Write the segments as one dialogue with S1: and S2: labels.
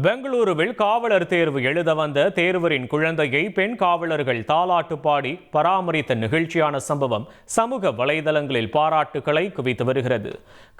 S1: பெங்களூருவில் காவலர் தேர்வு எழுத வந்த தேர்வரின் குழந்தையை பெண் காவலர்கள் தாலாட்டு பாடி பராமரித்த நிகழ்ச்சியான சம்பவம் சமூக வலைதளங்களில் பாராட்டுக்களை குவித்து வருகிறது.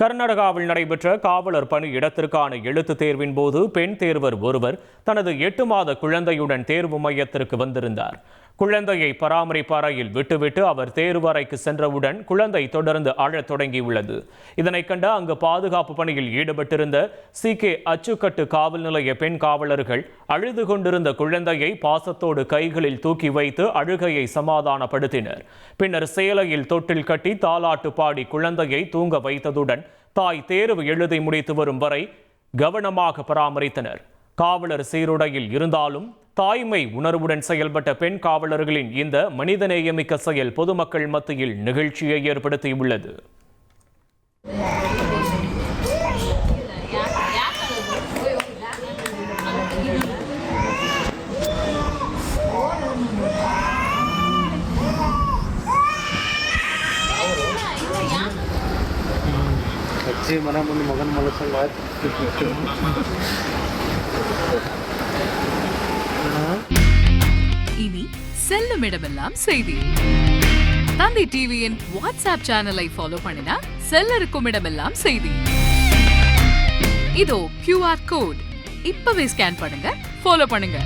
S1: கர்நாடகாவில் நடைபெற்ற காவலர் பணி இடத்திற்கான எழுத்து தேர்வின் போது பெண் தேர்வர் ஒருவர் தனது 8 மாத குழந்தையுடன் தேர்வு மையத்திற்கு வந்திருந்தார். குழந்தையை பராமரிப்பு அறையில் விட்டுவிட்டு அவர் தேர்வறைக்கு சென்றவுடன் குழந்தை தொடர்ந்து அழத் தொடங்கியுள்ளது. இதனை கண்ட அங்கு பாதுகாப்பு பணியில் ஈடுபட்டிருந்த CK அச்சுக்கட்டு காவல் நிலைய பெண் காவலர்கள் அழுது கொண்டிருந்த குழந்தையை பாசத்தோடு கைகளில் தூக்கி வைத்து அழுகையை சமாதானப்படுத்தினர். பின்னர் சேலையில் தொட்டில் கட்டி தாலாட்டு பாடி குழந்தையை தூங்க வைத்ததுடன் தாய் தேர்வு எழுதி முடித்து வரும் வரை கவனமாக பராமரித்தனர். காவலர் சீருடையில் இருந்தாலும் தாய்மை உணர்வுடன் செயல்பட்ட பெண் காவலர்களின் இந்த மனிதநேயமிக்க செயல் பொதுமக்கள் மத்தியில் நிகழ்ச்சியை ஏற்படுத்தியுள்ளது.
S2: இனி செல்லும் இடமெல்லாம் செய்தி. தந்தி டிவியின் வாட்ஸ்அப் சேனலை ஃபாலோ பண்ணினா செல்ல இருக்கும் இடமெல்லாம் செய்தி. இதோ QR கோட் இப்பவே ஸ்கேன் பண்ணுங்க, ஃபாலோ பண்ணுங்க.